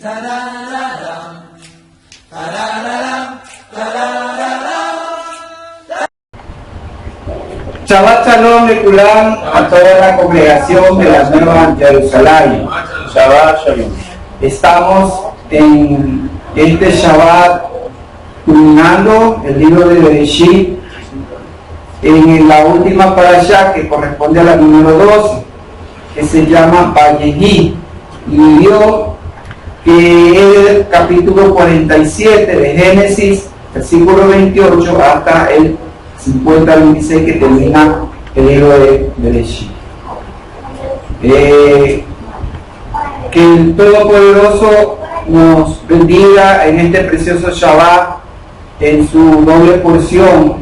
Shabbat Shalom Lekulam a toda la congregación de la Nueva Jerusalén. Shabbat Shalom. Estamos en este Shabbat culminando el libro de Bereshit en la última parashá que corresponde a la número 12, que se llama Vayehi, y vio que es el capítulo 47 de Génesis, versículo 28 hasta el 50-26 que termina el libro de Bereshit. Que el Todopoderoso nos bendiga en este precioso Shabbat, en su doble porción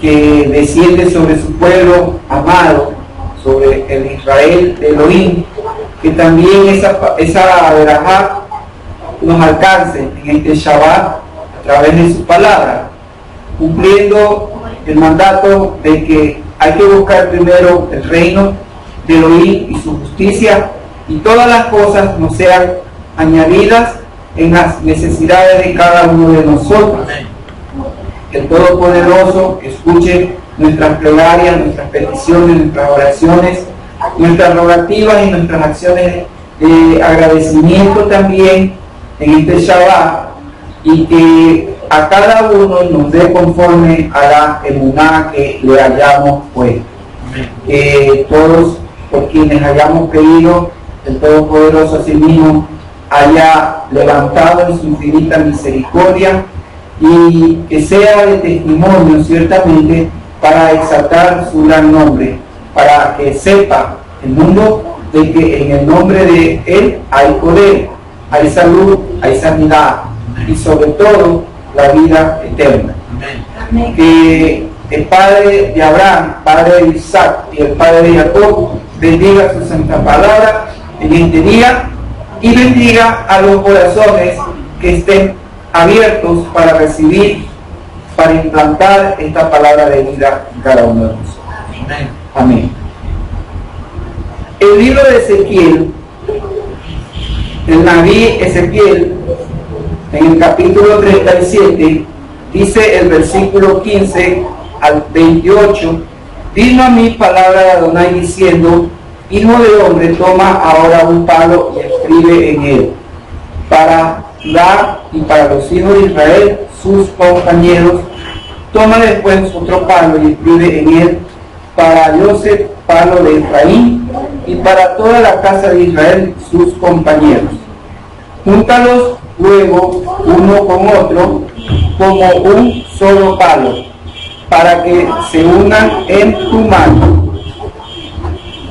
que desciende sobre su pueblo amado, sobre el Israel de Elohim, que también esa verajá nos alcance en este Shabbat a través de su palabra, cumpliendo el mandato de que hay que buscar primero el reino de Elohim y su justicia, y todas las cosas nos sean añadidas en las necesidades de cada uno de nosotros. Que el Todopoderoso escuche nuestras plegarias, nuestras peticiones, nuestras oraciones, nuestras rogativas y nuestras acciones de agradecimiento también en este Shabbat, y que a cada uno nos dé conforme a la emuná que le hayamos puesto. Que todos por quienes hayamos pedido, el Todopoderoso asimismo haya levantado en su infinita misericordia, y que sea de testimonio ciertamente para exaltar su gran nombre, para que sepa el mundo de que en el nombre de Él hay poder, hay salud, hay sanidad y sobre todo la vida eterna. Amén. Que el Padre de Abraham, Padre de Isaac y el Padre de Jacob bendiga su santa palabra en este día, y bendiga a los corazones que estén abiertos para recibir, para implantar esta palabra de vida en cada uno de nosotros. Amén. Amén. El libro de Ezequiel, el Naví Ezequiel, en el capítulo 37, dice el versículo 15 al 28, vino a mí palabra de Adonai diciendo: Hijo de hombre, toma ahora un palo y escribe en él, para Judá y para los hijos de Israel, sus compañeros. Toma después otro palo y escribe en él, para Joseph, palo de Efraín, y para toda la casa de Israel, sus compañeros. Júntalos luego uno con otro como un solo palo, para que se unan en tu mano.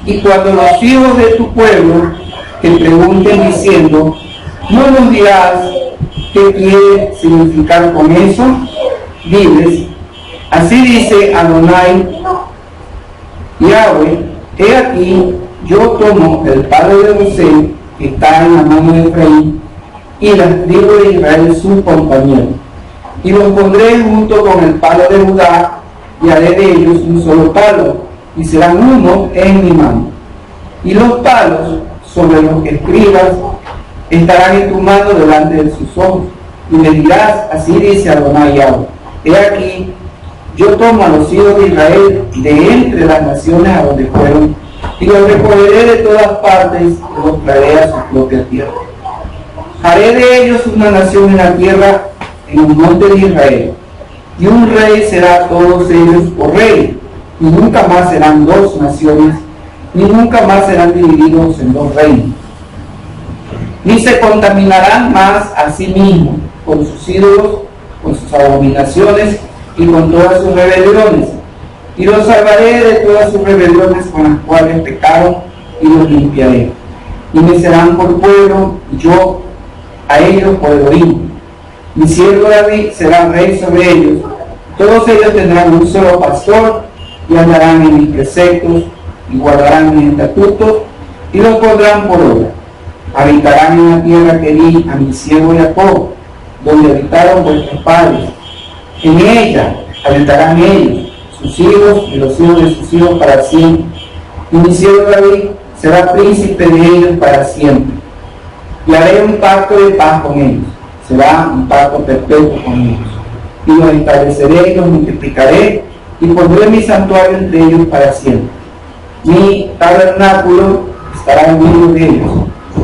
Y cuando los hijos de tu pueblo te pregunten diciendo: ¿no nos dirás qué quiere significar con eso? Diles: así dice Adonai Yahweh, he aquí, yo tomo el palo de José que está en la mano de Efraín y las tribus de Israel sus compañeros, y los pondré junto con el palo de Judá, y haré de ellos un solo palo, y serán uno en mi mano. Y los palos sobre los que escribas estarán en tu mano delante de sus ojos, y me dirás: así dice Adonai Yahweh, he aquí, yo tomo a los hijos de Israel de entre las naciones a donde fueron, y los recogeré de todas partes y los traeré a su propia tierra. Haré de ellos una nación en la tierra, en un monte de Israel, y un rey será a todos ellos por rey, y nunca más serán dos naciones, ni nunca más serán divididos en dos reinos. Ni se contaminarán más a sí mismos con sus ídolos, con sus abominaciones y con todas sus rebeliones, y los salvaré de todas sus rebeliones con las cuales pecaron, y los limpiaré, y me serán por pueblo, y yo a ellos por Elohim. Mi siervo David será rey sobre ellos, todos ellos tendrán un solo pastor, y andarán en mis preceptos, y guardarán mis estatutos, y los pondrán por obra. Habitarán en la tierra que di a mi siervo Jacob, donde habitaron vuestros padres. En ella habitarán ellos, sus hijos y los hijos de sus hijos para siempre. Y mi siervo David será príncipe de ellos para siempre. y haré un pacto de paz con ellos. Será un pacto perpetuo con ellos. Y los estableceré y los multiplicaré, y pondré mi santuario entre ellos para siempre. Mi tabernáculo estará en medio de ellos,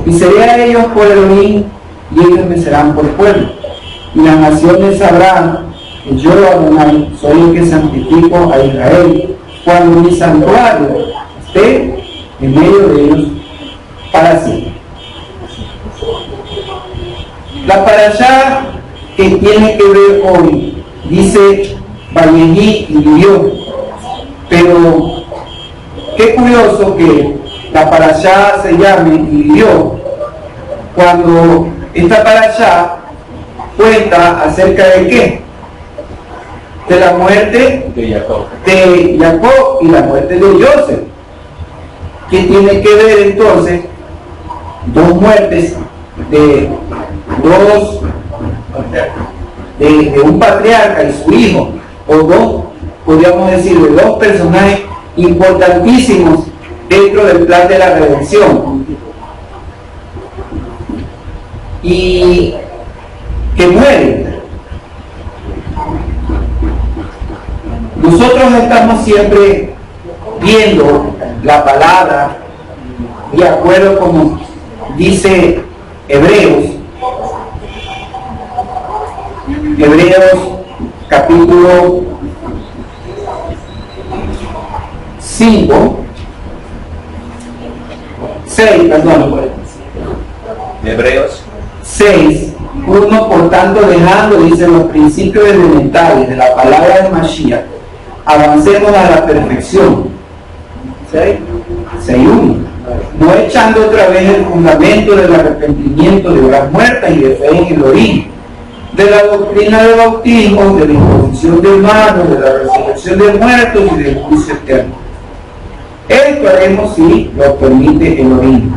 y seré a ellos por Elohim, y ellos me serán por pueblo. Y las naciones sabrán que yo, Adonai, soy el que santifico a Israel, cuando mi santuario esté en medio de ellos para siempre. La parashá que tiene que ver hoy dice Vayehi y vivió, pero qué curioso que la parashá se llame y vivió, cuando esta parashá cuenta acerca de qué, de la muerte de Jacob y la muerte de Joseph, que tiene que ver entonces dos muertes de un patriarca y su hijo, o dos, podríamos decir, de dos personajes importantísimos dentro del plan de la redención, y que mueren. Nosotros estamos siempre viendo la palabra de acuerdo como dice Hebreos capítulo 6, Hebreos 6, 1, por tanto dejando, dice, los principios elementales de la palabra de Mashiach, avancemos a la perfección. 6.1, no echando otra vez el fundamento del arrepentimiento de obras muertas y de fe en el origen, de la doctrina del bautismo, de la imposición de manos, de la resurrección de muertos y del juicio eterno. Esto haremos si lo permite el origen.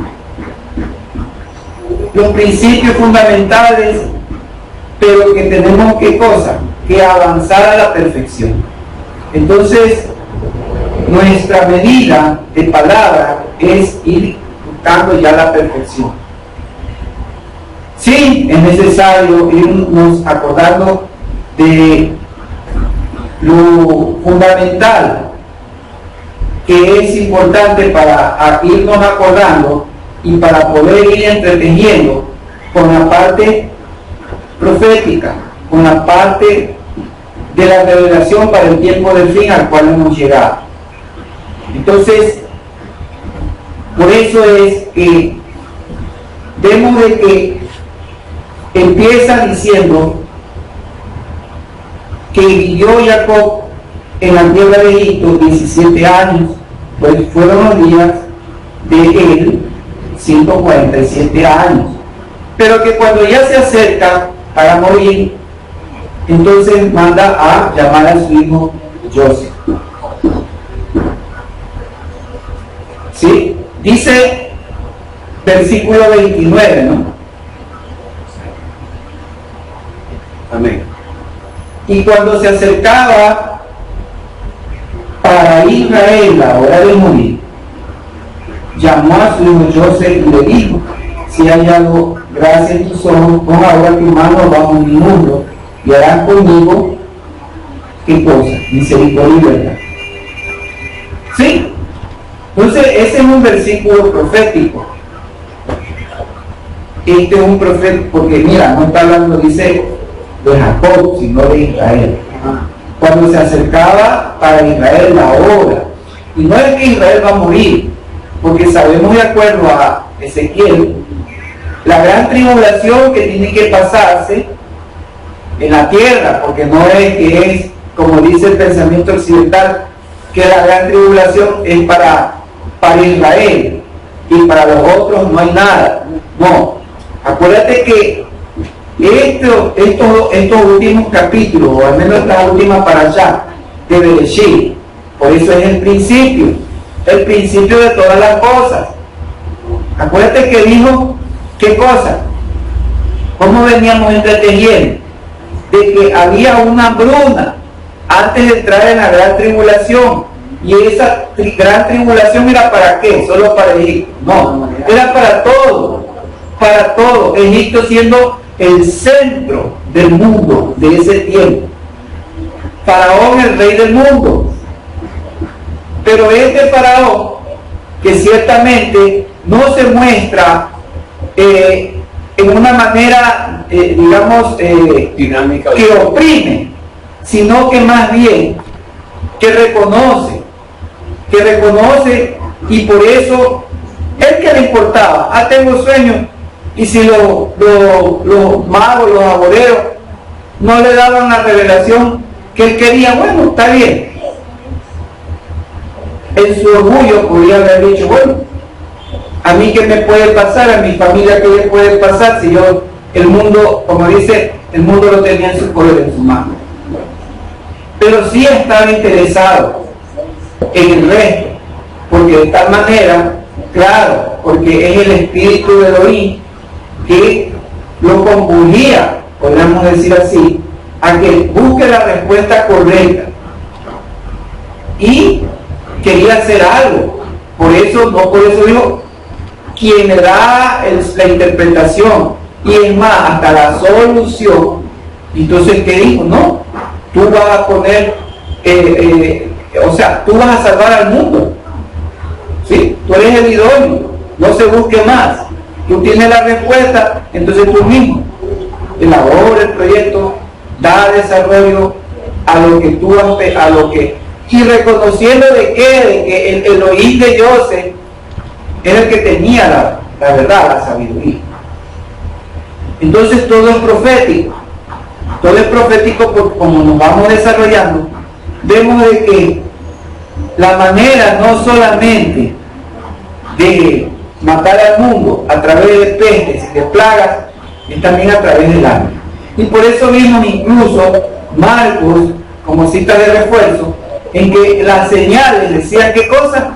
Los principios fundamentales, pero que tenemos ¿qué cosa? Que avanzar a la perfección. Entonces, nuestra medida de palabra es ir buscando ya la perfección. Sí, es necesario irnos acordando de lo fundamental que es importante para irnos acordando y para poder ir entretejiendo con la parte profética, con la parte de la revelación para el tiempo del fin al cual hemos llegado. Entonces, por eso es que vemos de que empieza diciendo que vivió Jacob en la tierra de Egipto 17 años, pues fueron los días de él 147 años, pero que cuando ya se acerca para morir, entonces manda a llamar a su hijo Joseph. ¿Sí? Dice versículo 29, ¿no? Amén. Y cuando se acercaba para Israel la hora de morir, llamó a su hijo Joseph y le dijo: si hay hallado gracia en tus ojos, pon ahora tu mano bajo mi muslo y harás conmigo ¿qué cosa? Misericordia y verdad. ¿Sí? Entonces ese es un versículo profético. Este es un profeta, porque mira, no está hablando, dice, de Jacob, sino de Israel. Cuando se acercaba para Israel la hora, y no es que Israel va a morir, porque sabemos de acuerdo a Ezequiel, la gran tribulación que tiene que pasarse en la tierra, porque no es que es, como dice el pensamiento occidental, que la gran tribulación es para Israel, y para los otros no hay nada. No, acuérdate que estos últimos capítulos, o al menos la última para allá, de Bereshit, por eso es el principio de todas las cosas. Acuérdate que dijo, ¿qué cosa? ¿Cómo veníamos entretejiendo? De que había una hambruna antes de entrar en la gran tribulación, y esa gran tribulación era ¿para qué? ¿Solo para Egipto? No, era para todo. para todo, Egipto siendo el centro del mundo de ese tiempo. Faraón, el rey del mundo. Pero este faraón, que ciertamente no se muestra en una manera, digamos, dinámica, que oprime, sino que más bien que reconoce, y por eso, él que le importaba, tengo sueños, y si los magos, los agoreros, no le daban la revelación que él quería, bueno, está bien. En su orgullo podría haber dicho, bueno, a mí qué me puede pasar, a mi familia qué le puede pasar, si yo, el mundo, como dice, el mundo lo tenía en su poder, en su mano. Pero sí estaba interesado en el resto, porque de tal manera, claro, porque es el espíritu de Elohim que lo compulía, podríamos decir así, a que busque la respuesta correcta. Y quería hacer algo. Por eso dijo, quien le da la interpretación, y es más, hasta la solución. Entonces, ¿qué dijo? No, tú vas a poner, tú vas a salvar al mundo. ¿Sí? Tú eres el idóneo, no se busque más. Tú tienes la respuesta, entonces tú mismo elabora el proyecto, da desarrollo a lo que tú has, y reconociendo de que el Elohim de Joseph era el que tenía la verdad, la sabiduría. Entonces todo es profético, porque como nos vamos desarrollando, vemos de que la manera no solamente de matar al mundo a través de pestes y de plagas, es también a través del hambre. Y por eso vimos incluso Marcos, como cita de refuerzo, en que las señales decían qué cosa.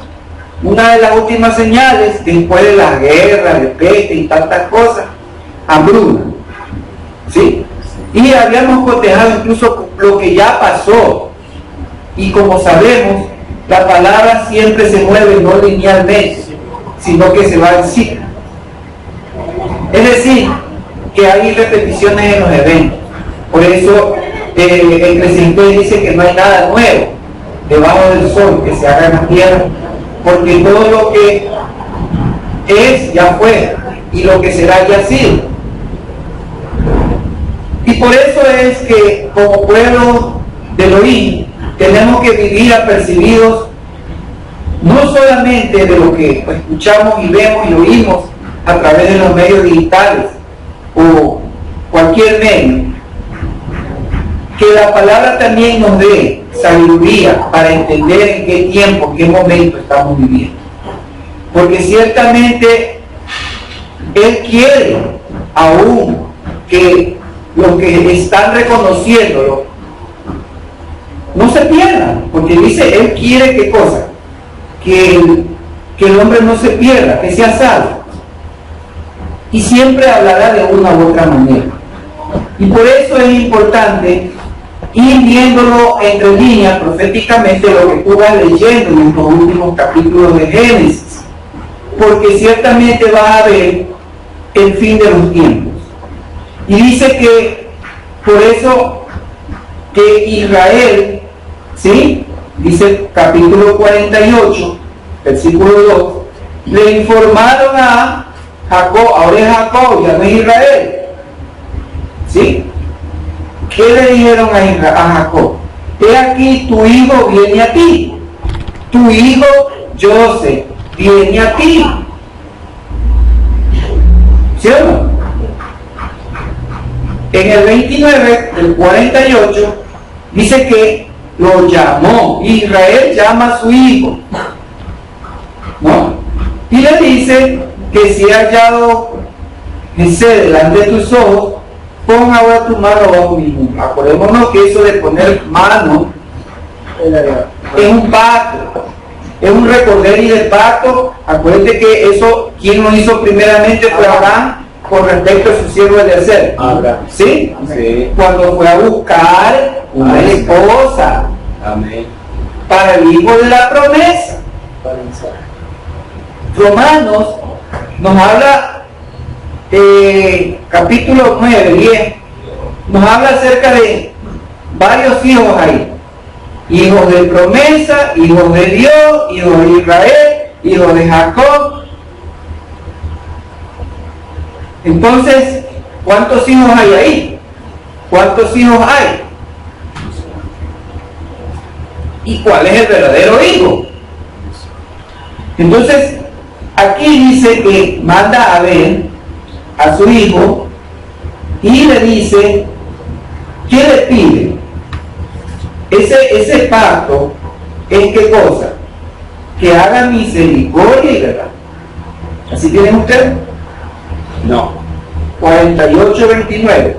Una de las últimas señales, después de la guerra, de peste y tantas cosas, hambruna. ¿Sí? Y habíamos cotejado incluso lo que ya pasó. Y como sabemos, la palabra siempre se mueve no linealmente, sino que se va en ciclo. Es decir, que hay repeticiones en los eventos. Por eso Eclesiastés dice que no hay nada nuevo debajo del sol que se haga en la tierra, porque todo lo que es ya fue, y lo que será ya ha sido. Y por eso es que como pueblo de Elohim tenemos que vivir apercibidos no solamente de lo que escuchamos y vemos y oímos a través de los medios digitales o cualquier medio, que la palabra también nos dé sabiduría para entender en qué tiempo, en qué momento estamos viviendo. Porque ciertamente Él quiere aún que los que están reconociéndolo no se pierdan, porque dice, Él quiere ¿qué cosa? Que el hombre no se pierda, que sea salvo. Y siempre hablará de una u otra manera. Y por eso es importante ir viéndolo entre líneas proféticamente lo que tú vas leyendo en estos últimos capítulos de Génesis, porque ciertamente vas a ver el fin de los tiempos. Y dice que por eso que Israel, ¿sí? Dice el capítulo 48, versículo 2, le informaron a Jacob, ahora es Jacob, ya no es Israel, ¿sí? ¿Qué le dijeron a Jacob? He aquí tu hijo viene a ti, tu hijo Joseph viene a ti, ¿sí o no? En el 29 del 48 dice que lo llamó, Israel llama a su hijo, ¿no? Y le dice que si ha hallado Jesé delante de tus ojos, pon ahora tu mano bajo mi mano. Acordémonos que eso de poner mano es un pacto, es un recordar y del pacto. Acuérdate que eso, quien lo hizo primeramente fue Abraham con respecto a su siervo Eliezer. ¿Sí? Sí. Cuando fue a buscar una esposa. Amén. Para el hijo de la promesa. Romanos nos habla capítulo 9, 10, nos habla acerca de varios hijos ahí. Hijos de promesa, hijos de Dios, hijos de Israel, hijos de Jacob. Entonces, ¿cuántos hijos hay ahí? ¿Cuántos hijos hay? ¿Y cuál es el verdadero hijo? Entonces, aquí dice que manda a ver a su hijo y le dice, ¿qué le pide? Ese pacto es ¿qué cosa? Que haga misericordia y verdad. ¿Así tienen ustedes? No. 48:29.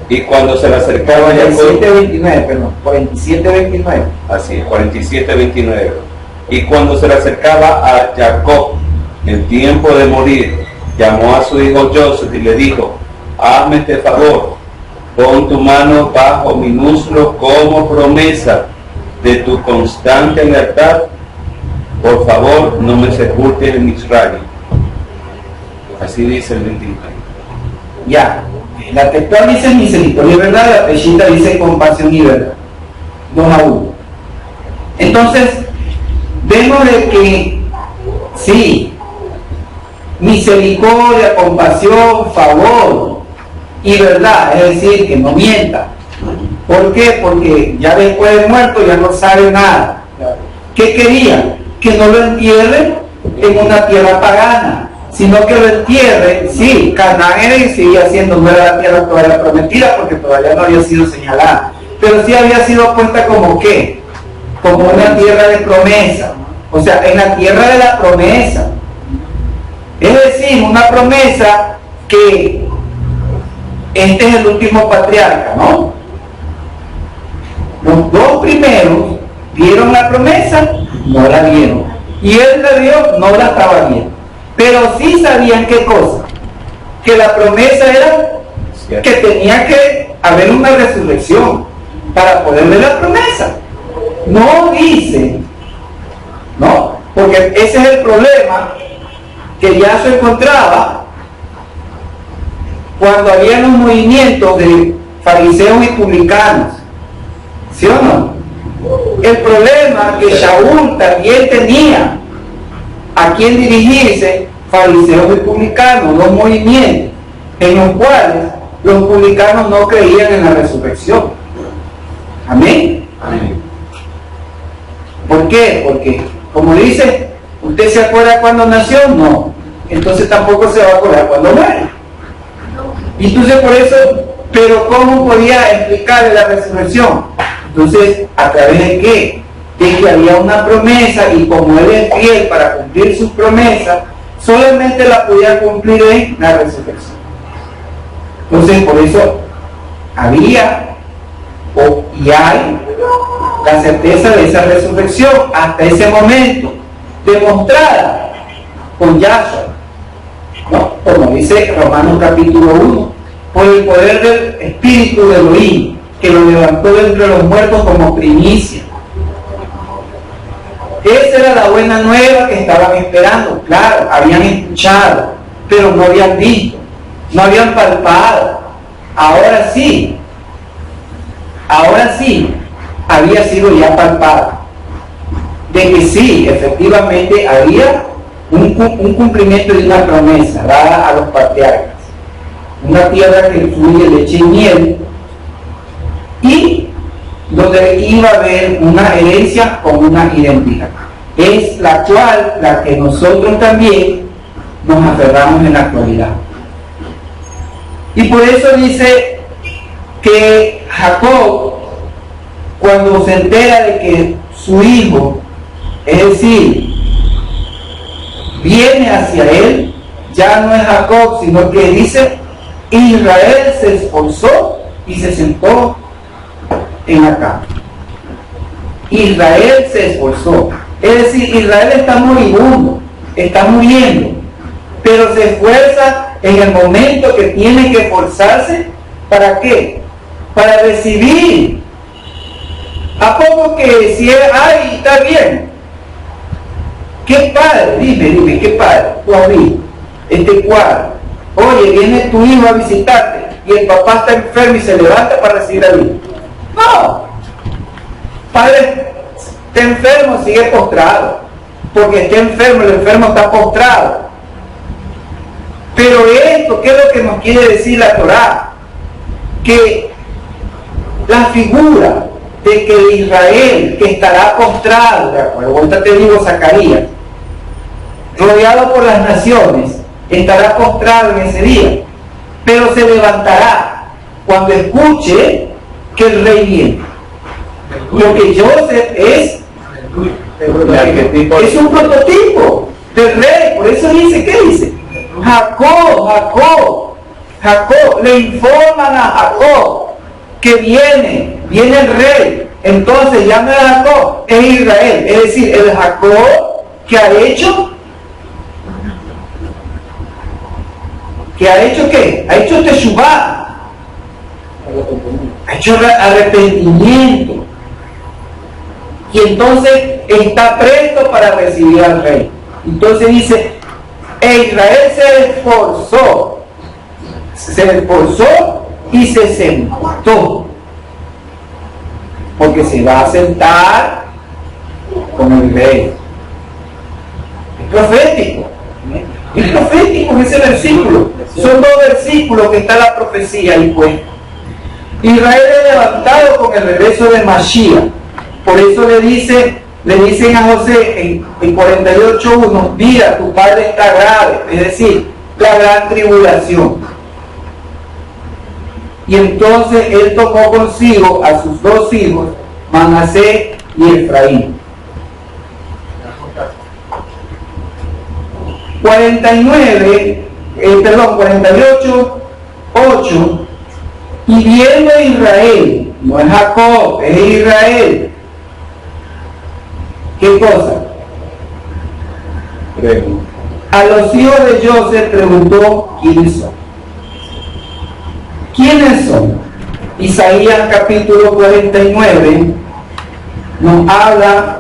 Y cuando se le acercaba a Jacob, 47:29, perdón, 47:29. así es, 47:29. Y cuando se le acercaba a Jacob el tiempo de morir, llamó a su hijo Joseph y le dijo, hazme este favor, pon tu mano bajo mi muslo como promesa de tu constante lealtad. Por favor, no me sepultes en Israel. Así dice el 29. Ya, la textual dice misericordia y verdad, la pechita dice compasión y verdad. 2-1. Entonces, vemos de que sí, misericordia, compasión, favor y verdad, es decir, que no mienta. ¿Por qué? Porque ya después de muerto ya no sabe nada. ¿Qué quería? Que no lo entierren en una tierra pagana, sino que lo entierren, sí, Canaán era y seguía siendo, no era la tierra todavía prometida porque todavía no había sido señalada, pero sí había sido puesta como ¿qué? Como una tierra de promesa, o sea, en la tierra de la promesa. Es decir, una promesa que este es el último patriarca, ¿no? Los dos primeros vieron la promesa, no la vieron, y él la vio, no la estaba viendo, pero sí sabían qué cosa, que la promesa era que tenía que haber una resurrección para poder ver la promesa. No dice, ¿no? Porque ese es el problema que ya se encontraba cuando había los movimientos de fariseos y publicanos, ¿sí o no? El problema que Shaul también tenía a quien dirigirse, fariseos y publicanos, dos movimientos en los cuales los publicanos no creían en la resurrección. Amén. Amén. ¿Por qué? Porque, como dice, ¿usted se acuerda cuando nació? No. Entonces tampoco se va a acordar cuando muere. Y entonces por eso, pero ¿cómo podía explicarle la resurrección? Entonces, ¿a través de qué? De que había una promesa y como él es fiel para cumplir sus promesas, solamente la podía cumplir en la resurrección. Entonces, por eso había y hay la certeza de esa resurrección hasta ese momento, demostrada con Yahshua, ¿no? Como dice Romanos capítulo 1, por el poder del Espíritu de Elohim, que lo levantó de entre los muertos como primicia. Esa era la buena nueva que estaban esperando. Claro, habían escuchado, pero no habían visto, no habían palpado. Ahora sí, había sido ya palpado, de que sí, efectivamente había un cumplimiento de una promesa dada a los patriarcas, una tierra que fluye leche y miel, y donde iba a haber una herencia con una identidad, es la cual, la que nosotros también nos aferramos en la actualidad. Y por eso dice que Jacob, cuando se entera de que su hijo, es decir, viene hacia él, ya no es Jacob, sino que dice, Israel se esforzó y se sentó en la cama. Israel se esforzó, es decir, Israel está moribundo, está muriendo, pero se esfuerza en el momento que tiene que esforzarse. ¿Para qué? Para recibir. ¿A poco que si es, ay, está bien? ¿Qué padre? Dime, ¿qué padre? Tú has visto. este cuadro. Oye, viene tu hijo a visitarte y el papá está enfermo y se levanta para recibir al hijo. No. Padre está enfermo, sigue postrado. Porque está enfermo, el enfermo está postrado. Pero esto, ¿qué es lo que nos quiere decir la Torá? Que la figura de que el Israel que estará postrado, de acuerdo, ahorita te digo Zacarías, rodeado por las naciones, estará postrado en ese día, pero se levantará cuando escuche que el rey viene. Lo que Joseph es un prototipo del rey. Por eso dice, ¿qué dice? Jacob, le informan a Jacob que viene el rey. Entonces ya no es Jacob, es Israel, es decir, el Jacob que ha hecho ¿qué? Ha hecho teshuvá, ha hecho arrepentimiento, y entonces está presto para recibir al rey. Entonces dice, Israel se esforzó y se sentó, porque se va a sentar con el rey. Es profético en ese versículo. Son dos versículos que está la profecía ahí puesta. Israel es levantado con el regreso de Mashiach. Por eso le dicen a José en 48:1, mira, tu padre está grave, es decir, la gran tribulación. Y entonces él tomó consigo a sus dos hijos, Manasés y Efraín. 48:8, y viendo Israel, no es Jacob, es Israel. ¿Qué cosa? A los hijos de Joseph preguntó quiénes son. ¿Quiénes son? Isaías capítulo 49 nos habla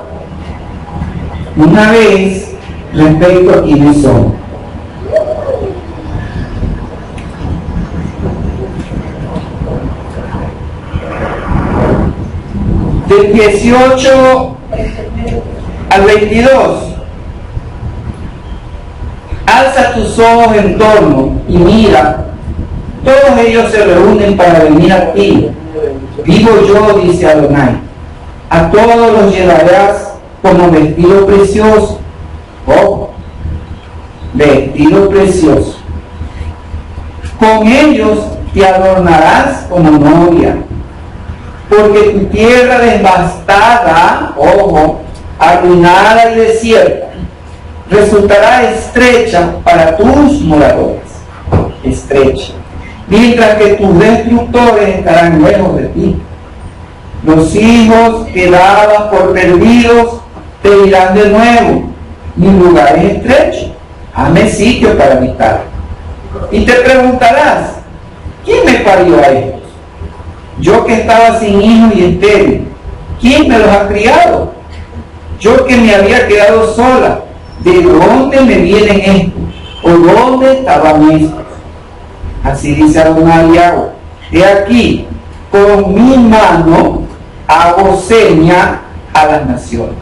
una vez respecto a quiénes son. Del 18 al 22. Alza tus ojos en torno y mira, todos ellos se reúnen para venir a ti. Vivo yo, dice Adonai, a todos los llevarás como vestido precioso. Oh, vestido precioso. Con ellos te adornarás como novia, porque tu tierra devastada, ojo, arruinada y desierta, resultará estrecha para tus moradores, estrecha, mientras que tus destructores estarán lejos de ti. Los hijos que dabas por perdidos te dirán de nuevo, mi lugar es estrecho, hazme sitio para habitar. Y te preguntarás, ¿quién me parió a estos? Yo que estaba sin hijos y estéril, ¿quién me los ha criado? Yo que me había quedado sola, ¿de dónde me vienen estos? ¿O dónde estaban estos? Así dice Adonai Yahweh, de aquí, con mi mano, hago seña a las naciones.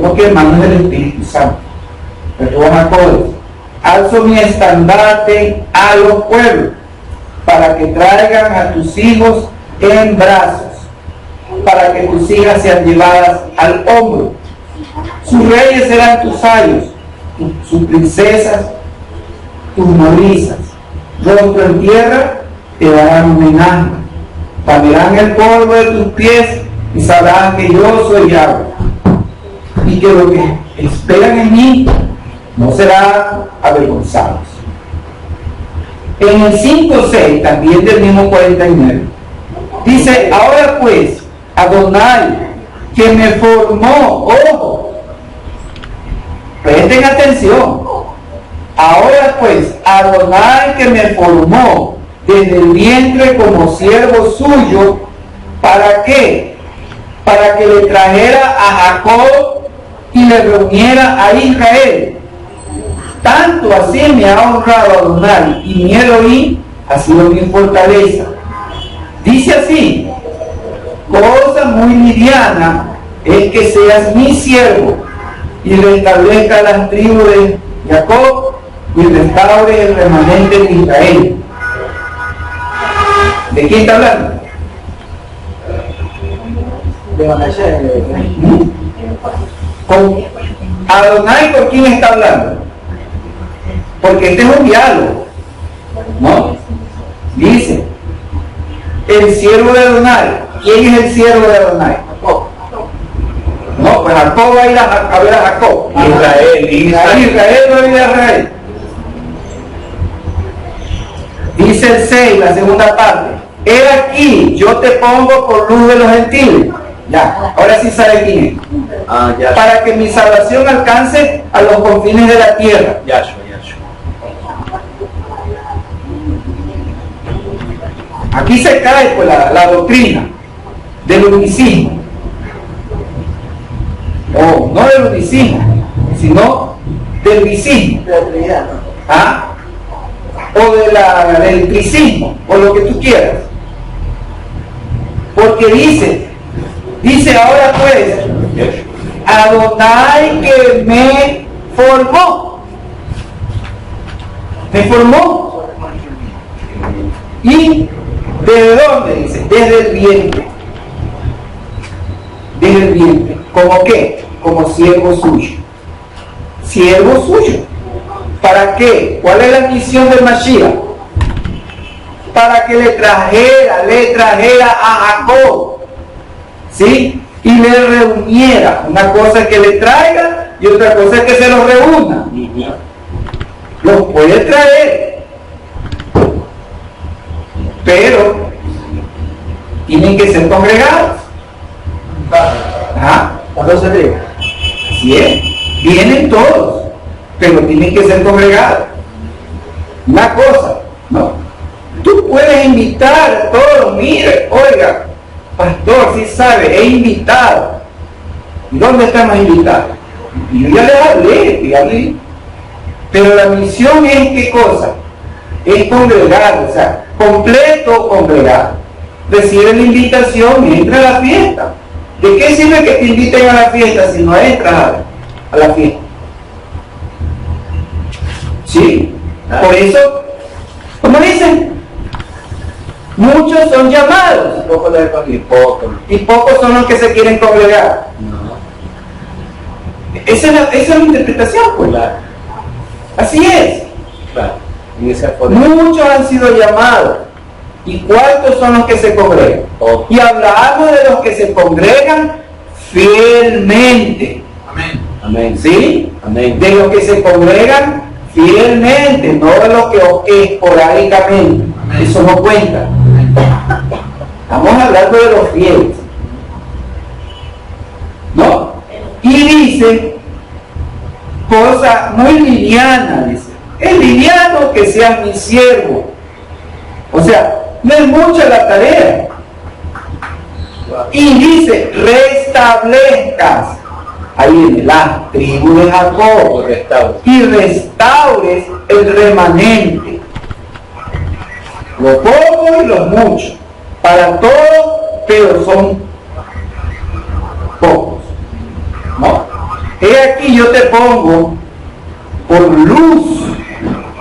Porque hermano es del Espíritu Santo. Pero Jacob, alzo mi estandarte a los pueblos, para que traigan a tus hijos en brazos, para que tus hijas sean llevadas al hombro. Sus reyes serán tus ayos, sus princesas, tus nodrizas. Rostro en tierra te darán homenaje, lamerán el polvo de tus pies y sabrán que yo soy Yahweh, y que lo que esperan en mí no serán avergonzados. En el 5:6, también del mismo 49, dice, ahora pues, Adonai, que me formó, ojo, presten atención, ahora pues, Adonai que me formó desde el vientre como siervo suyo, ¿para qué? Para que le trajera a Jacob y le reuniera a Israel. tanto así me ha honrado Adonai, y mi Elohim ha sido mi fortaleza. Dice así: cosa muy liviana es que seas mi siervo y restablezca las tribus de Jacob y restaure el remanente de Israel. ¿De quién está hablando? De Manasseh. Con Adonai, ¿con quién está hablando? Porque este es un diálogo, ¿no? Dice, el siervo de Adonai. ¿Quién es el siervo de Adonai? Jacob. No, pues Jacob va a ir a ver a Jacob. Israel va a ir a Israel. Dice el 6, la segunda parte: he aquí, yo te pongo por luz de los gentiles. Ya, ahora sí sabe quién es. Para que mi salvación alcance a los confines de la tierra. Aquí se cae pues la doctrina del unicismo. No del unicismo, sino del bicismo. De la Trinidad, ¿no? ¿Ah? O del tricismo, o lo que tú quieras. Porque dice ahora pues, Adonai que me formó. Me formó. ¿Y desde dónde? Dice, desde el vientre. Desde el vientre. ¿Cómo qué? Como siervo suyo. Siervo suyo. ¿Para qué? ¿Cuál es la misión del Mashiach? Para que le trajera a Jacob, ¿sí? Y le reuniera. Una cosa es que le traiga y otra cosa es que se los reúna. Los puede traer, pero tienen que ser congregados. Ajá. ¿Cuándo se llega? Así es. Vienen todos, pero tienen que ser congregados. Una cosa, no. Tú puedes invitar a todos. Mire, oiga, pastor, si sabe, he invitado. ¿Y dónde estamos invitados? Y yo ya les hablé. Pero la misión es, ¿qué cosa? Es congregar, o sea, completo congregar. Recibe la invitación y entra a la fiesta. ¿De qué sirve que te inviten a la fiesta si no entras a la fiesta? ¿Sí? Por eso, como dicen, muchos son llamados y pocos son los que se quieren congregar. Esa es la interpretación, pues. Así es. Muchos han sido llamados. ¿Y cuántos son los que se congregan? Y hablamos de los que se congregan fielmente. Amén. ¿Sí? Amén. De los que se congregan fielmente, no de los que esporádicamente. Eso no cuenta. Estamos hablando de los fieles. ¿No? Y dice, cosa muy liviana, dice, es liviano que seas mi siervo. O sea, no es mucha la tarea. Y dice, restablezcas, ahí viene, las tribus de Jacob, y restaures el remanente, los pocos y los muchos, para todos, pero son pocos, ¿no? He aquí yo te pongo por luz.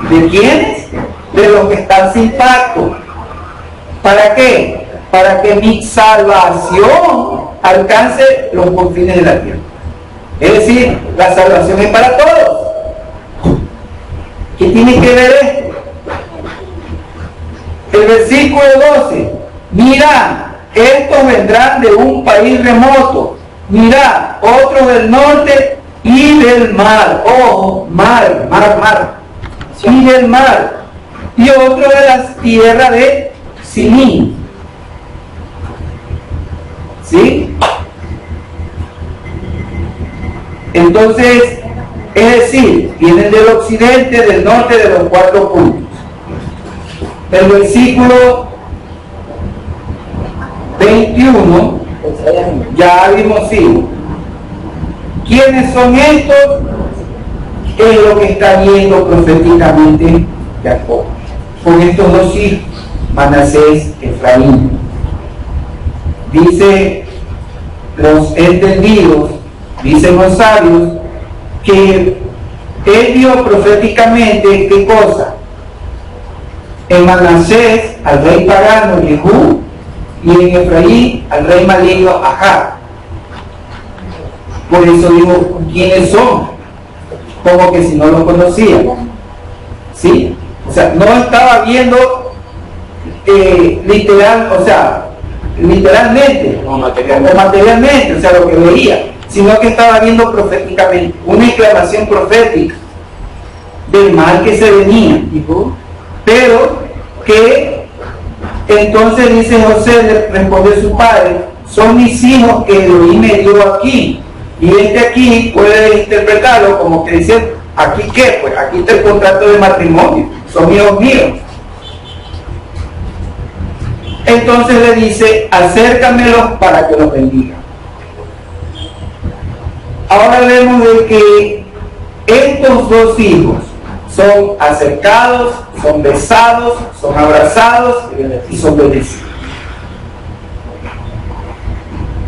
¿De quiénes? De los que están sin pacto. ¿Para qué? Para que mi salvación alcance los confines de la tierra. Es decir, la salvación es para todos. ¿Qué tiene que ver esto? El versículo 12. Mira, estos vendrán de un país remoto. Mira, otros del norte y del mar. Ojo, mar. Y del mar. Y otro de las tierras de Sinín. ¿Sí? Entonces, es decir, vienen del occidente, del norte, de los 4 puntos. El versículo 21, ya vimos, sí. ¿Quiénes son estos? es lo que está viendo proféticamente Jacob con estos dos hijos, Manasés y Efraín. Dice los entendidos, dicen los sabios, que él vio proféticamente ¿qué cosa? En Manasés al rey pagano Jehú, y en Efraín al rey maligno Ahab. Por eso digo, ¿quiénes son? Como que si no los conocía. ¿Sí? O sea, no estaba viendo literalmente o materialmente, o sea, lo que veía, sino que estaba viendo proféticamente, una exclamación profética del mal que se venía. Pero que entonces dice José, le respondió su padre, son mis hijos que Elohim me dio aquí. Y aquí puede interpretarlo como que dice, ¿aquí qué? Pues aquí está el contrato de matrimonio, son hijos míos. Entonces le dice, acércamelos para que los bendiga. Ahora vemos de que estos dos hijos son acercados, son besados, son abrazados y son bendecidos.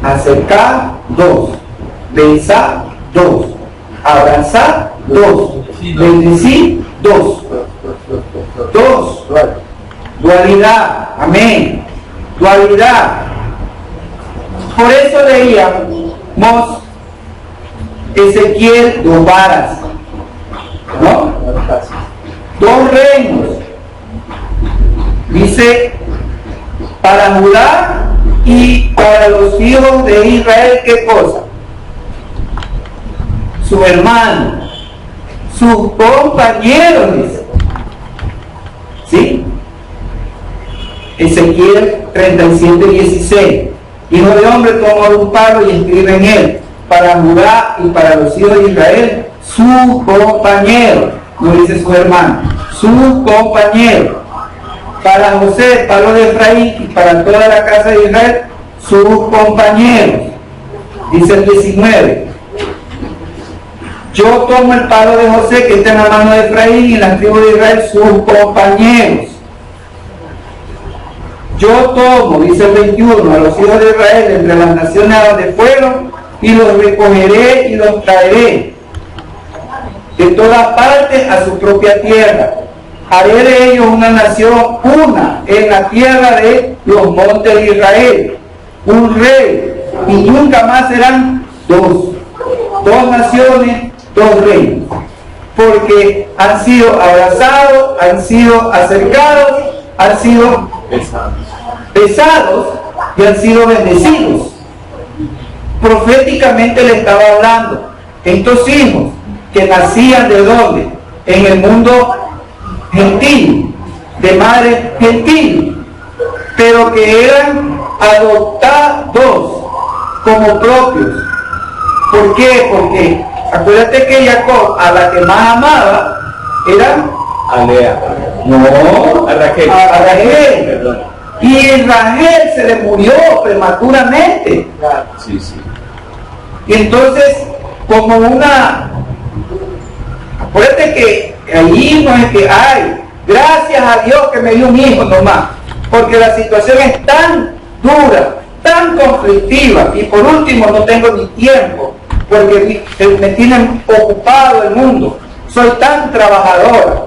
Acercar, dos. Besar, dos. Abrazar, dos. Bendecir, dos. Dos. Dualidad. Amén. Dualidad. Por eso leíamos Ezequiel, dos varas, ¿no? Dos reinos. Dice, para Judá y para los hijos de Israel, ¿qué cosa? Su hermano, sus compañeros, dice. ¿Sí? Ezequiel 37:16. Hijo de hombre, toma un palo y escribe en él, para Judá y para los hijos de Israel, sus compañeros, no dice su hermano, sus compañeros. Para José, palo de Efraín, y para toda la casa de Israel, sus compañeros. Dice el 19. Yo tomo el palo de José que está en la mano de Efraín y en la tribu de Israel, sus compañeros. Yo tomo, dice el 21, a los hijos de Israel entre las naciones a donde fueron, y los recogeré y los traeré de todas partes a su propia tierra. Haré de ellos una nación, una, en la tierra de los montes de Israel, un rey, y nunca más serán dos naciones, dos reinos, porque han sido abrazados, han sido acercados, han sido besados y han sido bendecidos. Proféticamente le estaba hablando. Estos hijos que nacían de dónde? En el mundo gentil, de madre gentil, pero que eran adoptados como propios. ¿Por qué? Porque acuérdate que Jacob a la que más amaba era a Lea. No, a Raquel. A Raquel. Perdón. Y Raquel se le murió prematuramente. Sí, sí. Y entonces, como acuérdate que ahí no es que hay, gracias a Dios que me dio un hijo nomás, porque la situación es tan dura, tan conflictiva, y por último no tengo ni tiempo, porque me tienen ocupado el mundo, soy tan trabajadora.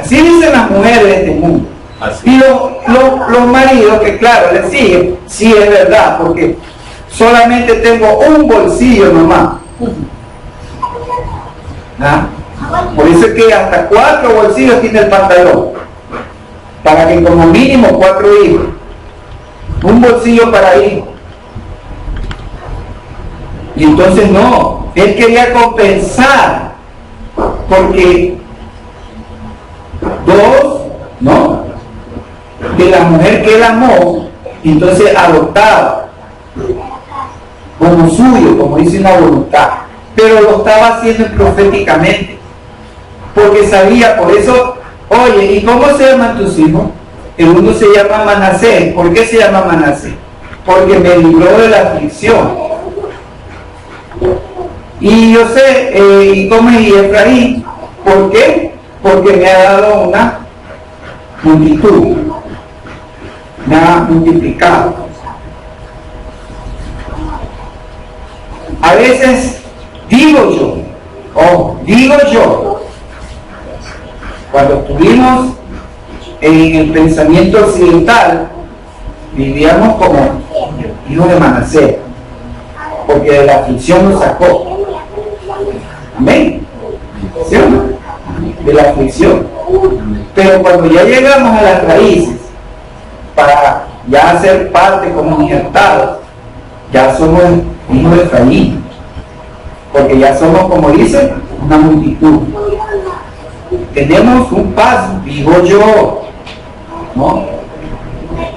Así dicen las mujeres de este mundo. Así. Y los maridos, que claro, les siguen, sí es verdad, porque solamente tengo un bolsillo nomás. ¿Ah? Por eso es que hasta 4 bolsillos tiene el pantalón, para que como mínimo 4 hijos, un bolsillo para hijos. Y entonces no, él quería compensar, porque 2, ¿no? De la mujer que él amó, entonces adoptaba como suyo, como dice una voluntad, pero lo estaba haciendo proféticamente, porque sabía. Por eso, oye, ¿y cómo se llaman tus hijos? El uno se llama Manasés. ¿Por qué se llama Manasés? Porque me libró de la aflicción. Y yo sé, y como y Efraín, ¿por qué? Porque me ha dado una multitud, me ha multiplicado. A veces digo yo, cuando estuvimos en el pensamiento occidental, vivíamos como hijos de Manasés, porque de la aflicción nos sacó. Amén. ¿Sí o no? De la aflicción. Pero cuando ya llegamos a las raíces, para ya ser parte como injertados, ya somos hijos de Efraín, porque ya somos, como dice, una multitud. Tenemos un paso, digo yo, ¿no?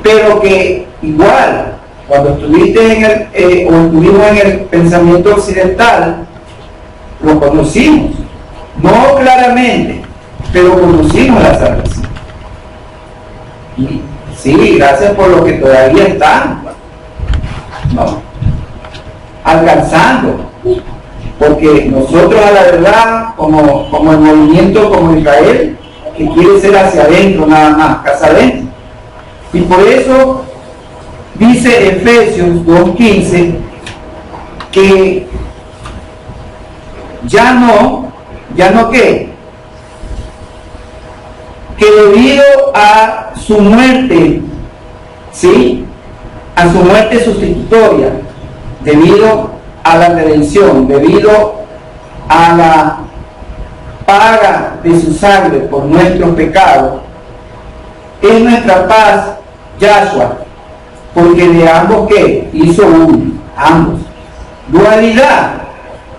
Pero que igual, cuando estuviste en o estuvimos en el pensamiento occidental, lo conocimos, no claramente, pero conocimos la salvación. Y sí, gracias por lo que todavía están, ¿no? Alcanzando, porque nosotros a la verdad, como el movimiento como Israel, que quiere ser hacia adentro nada más, casa adentro. Y por eso dice Efesios 2:15 que ya no qué, que debido a su muerte, ¿sí? A su muerte sustitutoria, debido a la redención, debido a la paga de su sangre por nuestros pecados, es nuestra paz Yahshua, porque de ambos ¿qué? Hizo uno, ambos. Dualidad,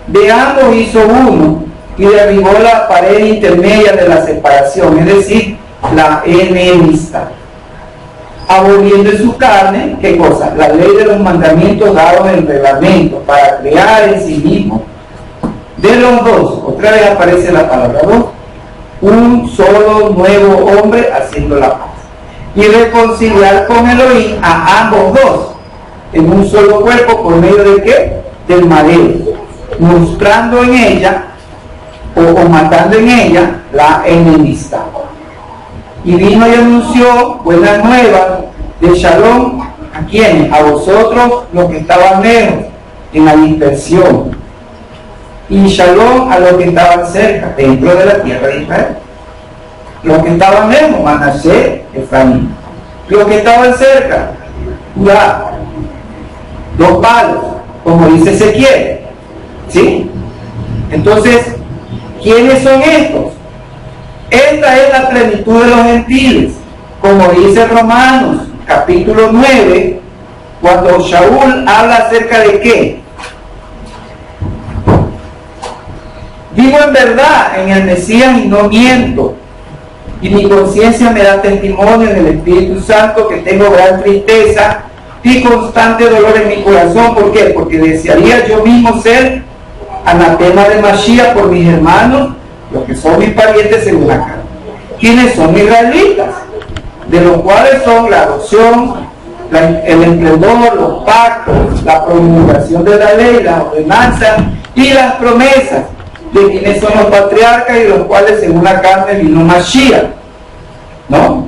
de ambos hizo uno y derribó la pared intermedia de la separación, es decir, la enemistad, aboliendo en su carne, ¿qué cosa? La ley de los mandamientos dados en el reglamento, para crear en sí mismo de los dos, otra vez aparece la palabra dos, un solo nuevo hombre haciendo la paz, y reconciliar con Elohim a ambos dos en un solo cuerpo por medio de ¿qué? Del madero, mostrando en ella o matando en ella la enemistad. Y vino y anunció buenas nuevas de Shalom a quienes, a vosotros los que estaban lejos en la dispersión, y Shalom a los que estaban cerca dentro de la tierra de Israel. Los que estaban lejos, Manasés, Efraín. Los que estaban cerca, Judá, dos palos, como dice Ezequiel, ¿sí? Entonces, ¿quiénes son estos? Esta es la plenitud de los gentiles, como dice Romanos, capítulo 9, cuando Shaul habla acerca de qué. Digo en verdad en el Mesías y no miento, y mi conciencia me da testimonio en el Espíritu Santo que tengo gran tristeza y constante dolor en mi corazón. ¿Por qué? Porque desearía yo mismo ser anatema de Mashiach por mis hermanos, los que son mis parientes según la carne, quienes son israelitas, de los cuales son la adopción, el esplendor, los pactos, la promulgación de la ley, las ordenanzas y las promesas, de quienes son los patriarcas y de los cuales según la carne vino Mashiach, ¿no?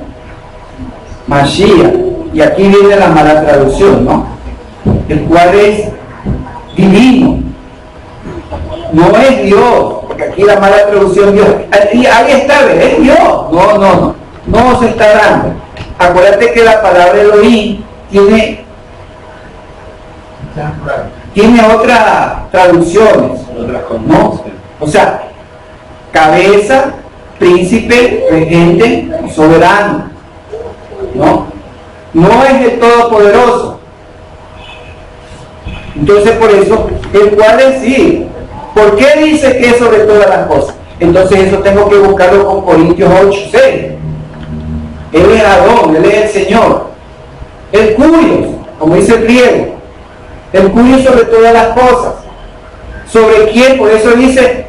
Mashiach, y aquí viene la mala traducción, ¿no? El cual es divino, no es Dios, porque aquí la mala traducción Dios, ahí está, es Dios, no se está dando. Acuérdate que la palabra Elohim tiene otras traducciones, ¿no? O sea, cabeza, príncipe, regente, soberano, ¿no? No es el todopoderoso. Entonces por eso, el cual es sí. ¿Por qué dice que es sobre todas las cosas? Entonces eso tengo que buscarlo con Corintios 8:6. Él es Adón, Él es el Señor. El curio, como dice el griego, el curio sobre todas las cosas. ¿Sobre quién? Por eso dice,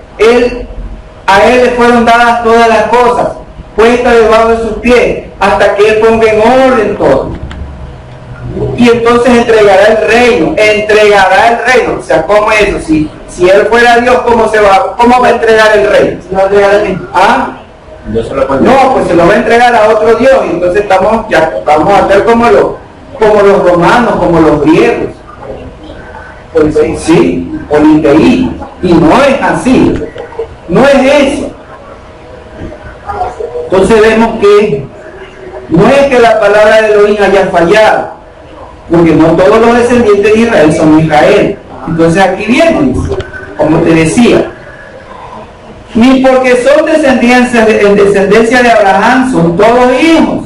a Él le fueron dadas todas las cosas, puestas debajo de sus pies, hasta que Él ponga en orden todo. y entonces entregará el reino. O sea, ¿cómo es eso? Si él fuera Dios, ¿cómo va a entregar el reino? ¿Ah? No, pues se lo va a entregar a otro Dios, y entonces vamos a ser como los romanos, como los griegos. Sí, politeísmo. Y no es así, no es eso. Entonces vemos que no es que la palabra de Elohim haya fallado, porque no todos los descendientes de Israel son Israel. Entonces aquí viene, como te decía, ni porque son en descendencia de Abraham son todos hijos,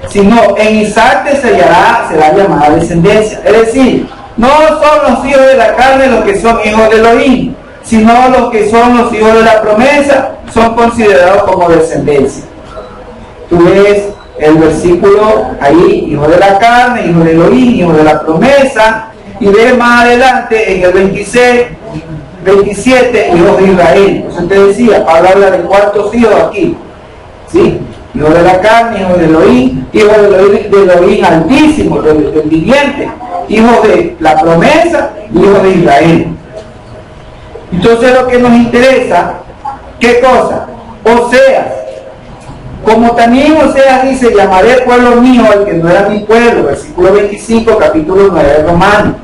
sino en Isaac será llamada descendencia. Es decir, no son los hijos de la carne los que son hijos de Elohim, sino los que son los hijos de la promesa son considerados como descendencia. Tú ves el versículo ahí, hijo de la carne, hijo de Elohim, hijo de la promesa, y ves más adelante en el 27, hijos de Israel. Entonces te decía, Pablo habla de cuántos hijos aquí, ¿sí? Hijo de la carne, hijo de Elohim, hijo de Elohim altísimo, del viviente, hijo de la promesa, hijo de Israel. Entonces lo que nos interesa, ¿qué cosa? Oseas. Como también Oseas dice, llamaré pueblo mío al que no era mi pueblo, versículo 25, capítulo 9 de Romanos,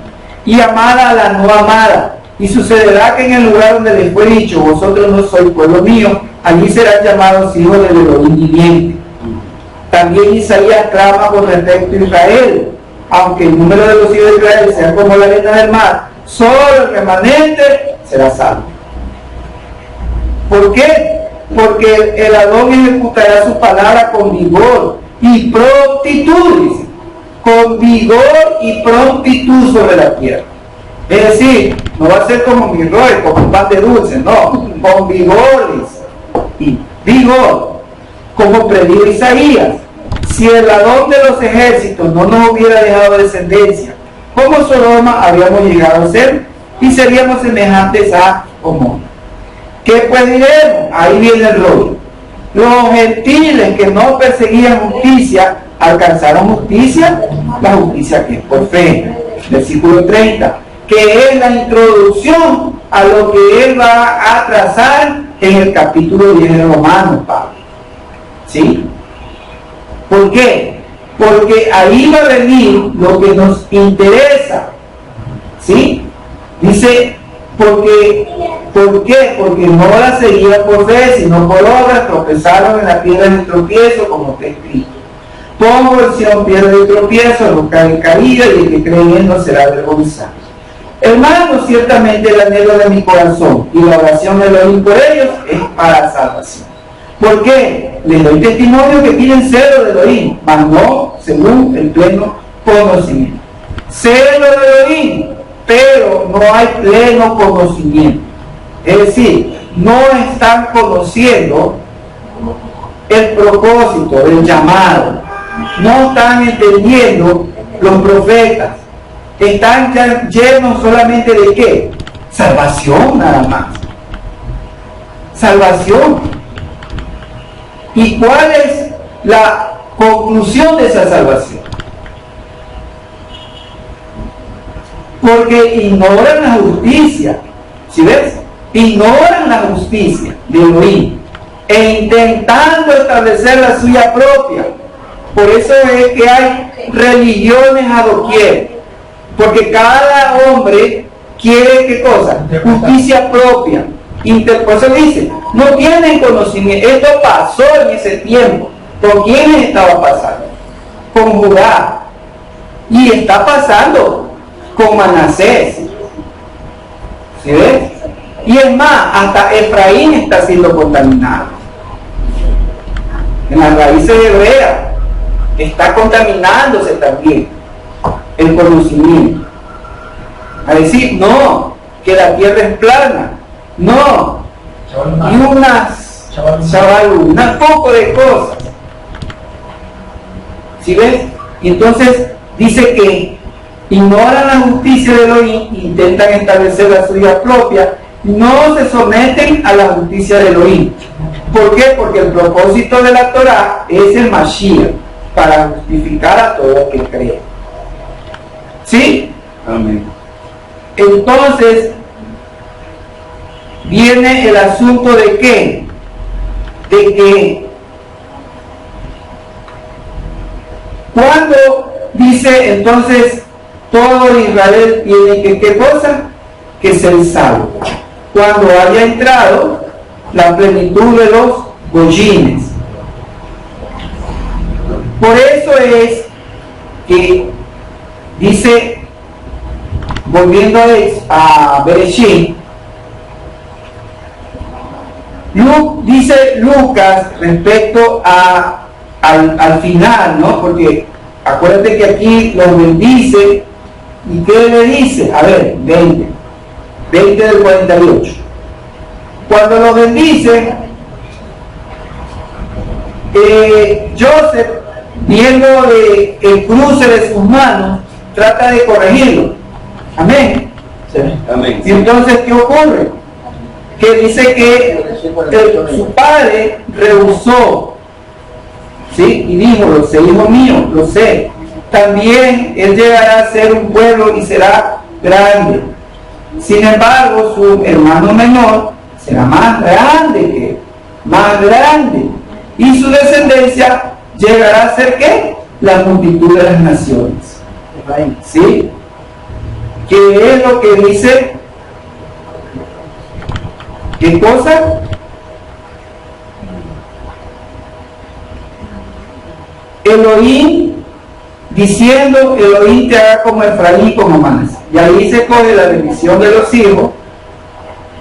y amada a la no amada. Y sucederá que en el lugar donde les fue dicho, vosotros no sois pueblo mío, allí serán llamados hijos del Elohim viviente. También Isaías clama con respecto a Israel, aunque el número de los hijos de Israel sea como la arena del mar, solo el remanente será salvo. ¿Por qué? Porque el Adón ejecutará su palabra con vigor y prontitud, dice, con vigor y prontitud sobre la tierra. Es decir, no va a ser como mi rollo, como un pan de dulce, no, con vigores y vigor, como predijo Isaías. Si el Adón de los ejércitos no nos hubiera dejado descendencia, como Sodoma habríamos llegado a ser y seríamos semejantes a Gomorra. ¿Qué pues diremos? Ahí viene el rollo. Los gentiles que no perseguían justicia alcanzaron justicia, la justicia que es por fe. Versículo 30, que es la introducción a lo que él va a trazar en el capítulo 10 de Romanos, Pablo. ¿Sí? ¿Por qué? Porque ahí va a venir lo que nos interesa. ¿Sí? Dice, ¿por qué? Porque no la seguían por fe, sino por obras, tropezaron en la piedra de tropiezo, como está escrito. Pongo en piedra de tropiezo, roca de caída, y el que cree en él no será avergonzado. Hermanos, ciertamente el anhelo de mi corazón y la oración de Elohim por ellos es para salvación. ¿Por qué? Les doy testimonio que piden celo de Elohim, mas no según el pleno conocimiento. Celo de Elohim, pero no hay pleno conocimiento. Es decir, no están conociendo el propósito del llamado, no están entendiendo los profetas, están ya llenos solamente de ¿qué? Salvación nada más. Salvación. ¿Y cuál es la conclusión de esa salvación? Porque ignoran la justicia. ¿Sí ves? Ignoran la justicia de Elohim e intentando establecer la suya propia. Por eso es que hay religiones a doquier, porque cada hombre quiere ¿qué cosa? Justicia propia. Por eso dice, no tienen conocimiento. Esto pasó en ese tiempo. ¿Con quiénes estaba pasando? Con Judá. Y está pasando con Manasés. ¿Sí ves? Y es más, hasta Efraín está siendo contaminado. En las raíces hebreas está contaminándose también el conocimiento. A decir, no, que la tierra es plana. No. Y un poco de cosas. ¿Sí ves? Y entonces dice que ignoran la justicia de Elohim, intentan establecer la suya propia, no se someten a la justicia de Elohim. ¿Por qué? Porque el propósito de la Torah es el Mashiach, para justificar a todo el que cree. ¿Sí? Amén. Entonces, viene el asunto de qué? De que cuando dice entonces todo Israel tiene que, ¿qué cosa? Que ser salvo. Cuando haya entrado la plenitud de los goyines. Por eso es que dice, volviendo a Bereshit, dice Lucas respecto al final, ¿no? Porque acuérdate que aquí los bendice, ¿y qué le dice? A ver, 20 del 48. Cuando los bendice, Joseph, viendo el cruce de sus manos, trata de corregirlo. Amén. Sí. Amén. Y entonces, ¿qué ocurre? Que dice que su padre rehusó, ¿sí? Y dijo, lo sé, hijo mío, lo sé. También él llegará a ser un pueblo y será grande. Sin embargo, su hermano menor será más grande que él, más grande. Y su descendencia llegará a ser, ¿qué? La multitud de las naciones. ¿Sí? ¿Qué es lo que dice? ¿Qué cosa? Elohim, diciendo, Elohim te haga como Efraín y como Manasés. Y ahí se coge la bendición de los hijos.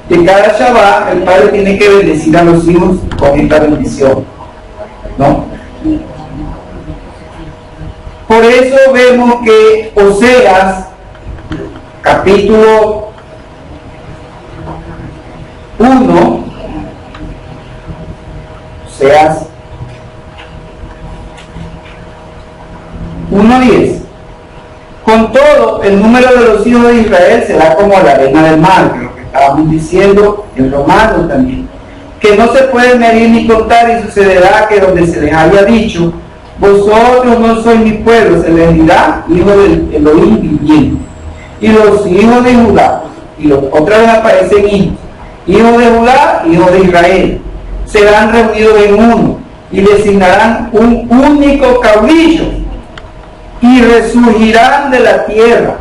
De cada Shabbat, el padre tiene que bendecir a los hijos con esta bendición, ¿no? Por eso vemos que Oseas, capítulo 1, Oseas 1:10. Con todo, el número de los hijos de Israel será como la arena del mar, que lo que estábamos diciendo en Romanos también, que no se puede medir ni contar, y sucederá que donde se les haya dicho, vosotros no sois mi pueblo, se les dirá hijo del Elohim viviente. Y los hijos de Judá, y otra vez aparecen hijos de Judá, hijos de Israel, serán reunidos en uno, y designarán un único caudillo, y resurgirán de la tierra,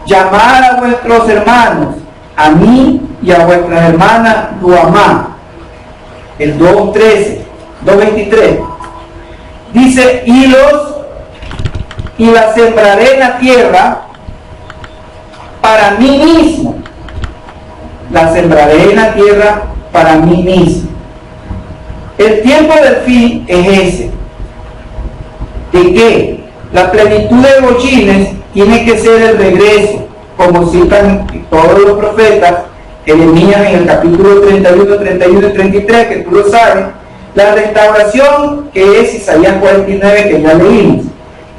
llamad a vuestros hermanos, a mí y a vuestras hermanas, Ruamá. El 2:23 dice, y la sembraré en la tierra para mí mismo. La sembraré en la tierra para mí mismo. El tiempo del fin es ese. ¿De qué? La plenitud de goyines tiene que ser el regreso, como citan todos los profetas, Jeremías en el capítulo 31, 31 y 33, que tú lo sabes, la restauración, que es Isaías 49, que ya leímos,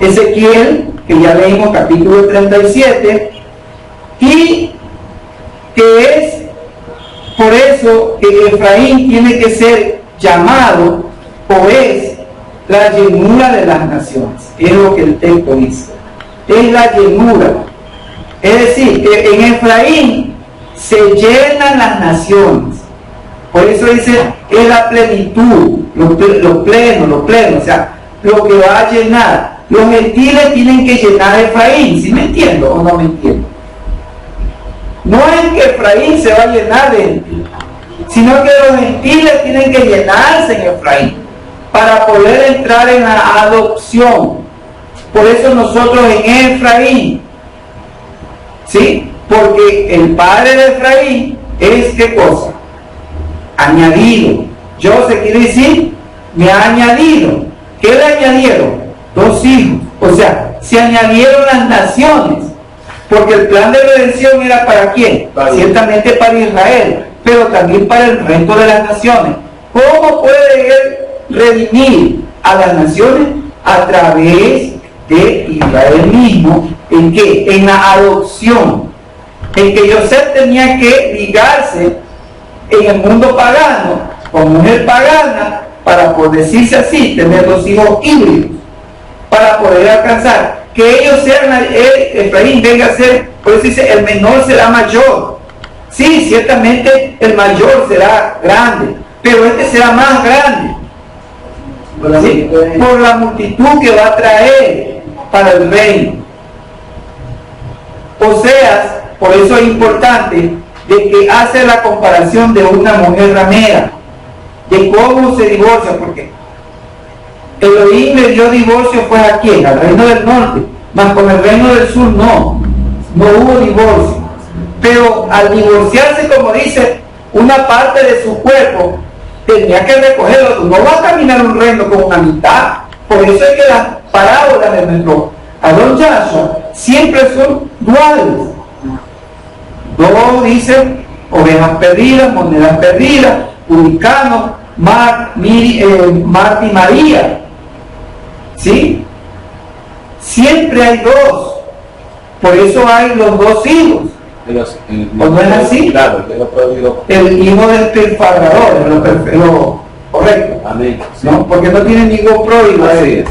Ezequiel, que ya leímos, capítulo 37, y que es por eso que Efraín tiene que ser llamado, o es la llenura de las naciones, es lo que el texto dice, es la llenura, es decir, que en Efraín se llenan las naciones. Por eso dice, es la plenitud, lo pleno, o sea, lo que va a llenar. Los gentiles tienen que llenar Efraín, ¿sí me entiendo o no me entiendo? No es que Efraín se va a llenar de gentiles, sino que los gentiles tienen que llenarse en Efraín para poder entrar en la adopción. Por eso nosotros en Efraín, ¿sí? Porque el padre de Efraín es, ¿qué cosa? Añadido. Joseph quiere decir, me ha añadido. ¿Qué le añadieron? 2 hijos. O sea, se añadieron las naciones. Porque el plan de redención era ¿para quién? Ciertamente para Israel, pero también para el resto de las naciones. ¿Cómo puede él redimir a las naciones? A través de Israel mismo. ¿En qué? En la adopción. En que Joseph tenía que ligarse en el mundo pagano, con mujer pagana, para, por decirse así, tener 2 hijos híbridos. para poder alcanzar. Que ellos sean, Efraín venga a ser, por eso dice, el menor será mayor. Sí, ciertamente el mayor será grande, pero este será más grande. ¿Sí? Por la multitud que va a traer para el reino. Oseas, por eso es importante, de que hace la comparación de una mujer ramera, de cómo se divorcia, porque Elohim le dio divorcio fue a quién, al reino del norte, mas con el reino del sur no hubo divorcio. Pero al divorciarse, como dice, una parte de su cuerpo tenía que recogerlo. No va a caminar un reino con una mitad. Por eso es que las parábolas de nuestro Adón Yahshua siempre son duales. Dos dicen ovejas perdidas, monedas perdidas, publicanos, Marta y María. ¿Sí? Siempre hay dos. Por eso hay los dos hijos. ¿O no es así? Claro, el hijo del despilfarrador, lo correcto. Amén. Sí. ¿No? Porque no tiene ningún pródigo. Así es.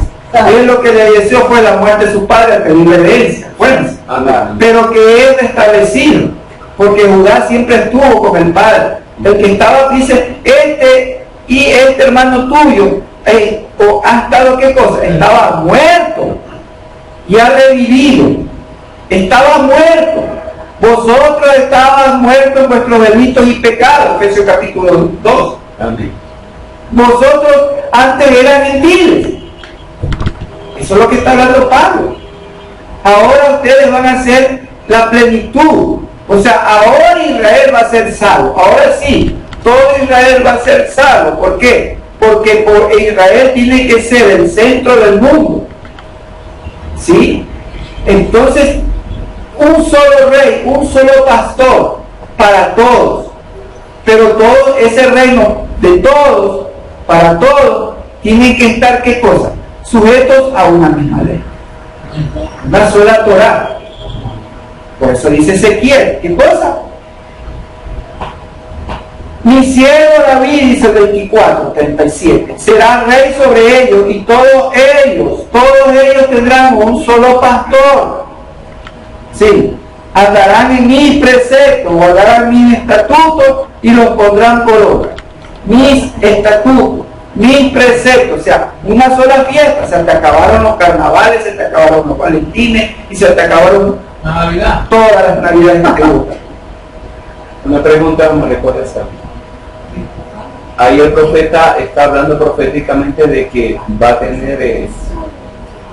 Él lo que le deseó fue la muerte de su padre, pedirle herencia. Bueno, pero que es restablecido, porque Judá siempre estuvo con el padre. El que estaba, dice, este hermano tuyo, ha estado, ¿qué cosa? Estaba muerto y ha revivido. Estaba muerto. Vosotros estabas muertos en vuestros delitos y pecados, Efesios capítulo 2. Amén. Vosotros antes eran gentiles. Eso es lo que está hablando Pablo. Ahora ustedes van a ser la plenitud. O sea, ahora Israel va a ser salvo. Ahora sí, todo Israel va a ser salvo. ¿Por qué? Porque por Israel tiene que ser el centro del mundo. ¿Sí? Entonces, un solo rey, un solo pastor para todos. Pero todo ese reino de todos, para todos, tienen que estar, ¿qué cosa? Sujetos a una misma ley. Una sola Torah. Por eso dice Ezequiel, ¿qué cosa? Mi siervo David, dice el 24:37, será rey sobre ellos y todos ellos tendrán un solo pastor. Sí, andarán en mis preceptos, guardarán mis estatutos y los pondrán por obra. Mis estatutos, mis preceptos, o sea, una sola fiesta. Se te acabaron los carnavales, se te acabaron los valentines y se te acabaron Navidad. todas las navidades que te gustan. Una pregunta, ¿me recuerdas? Ahí el profeta está hablando proféticamente de que va a tener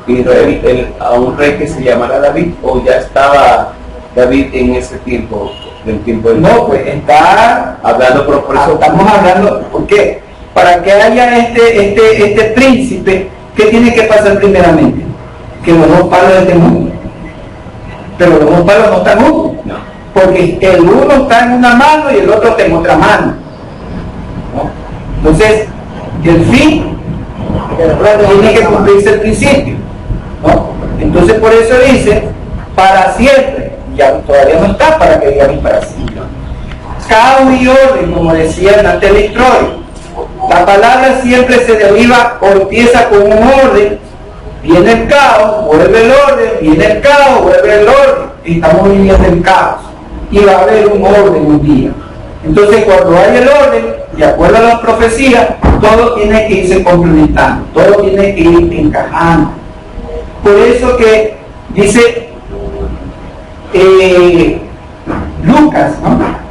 Israel a un rey que se llamará David, o ya estaba David en ese tiempo, del tiempo del No, pues está hablando por eso. Estamos hablando, ¿por qué? Para que haya este príncipe, ¿qué tiene que pasar primeramente? Que los dos palos de este mundo. Pero los dos palos no están juntos. No. Porque el uno está en una mano y el otro está en otra mano. ¿No? Entonces, el fin tiene que cumplirse el principio. ¿No? Entonces, por eso dice, para siempre. Ya todavía no está para que diga ni para siempre. Caos y orden, como decía Natalie Troy. La palabra siempre se deriva o empieza con un orden, viene el caos, vuelve el orden, viene el caos, vuelve el orden. Estamos viviendo en caos y va a haber un orden un día. Entonces, cuando hay el orden, de acuerdo a las profecías, todo tiene que irse complementando, todo tiene que ir encajando. Por eso que dice Lucas, ¿no?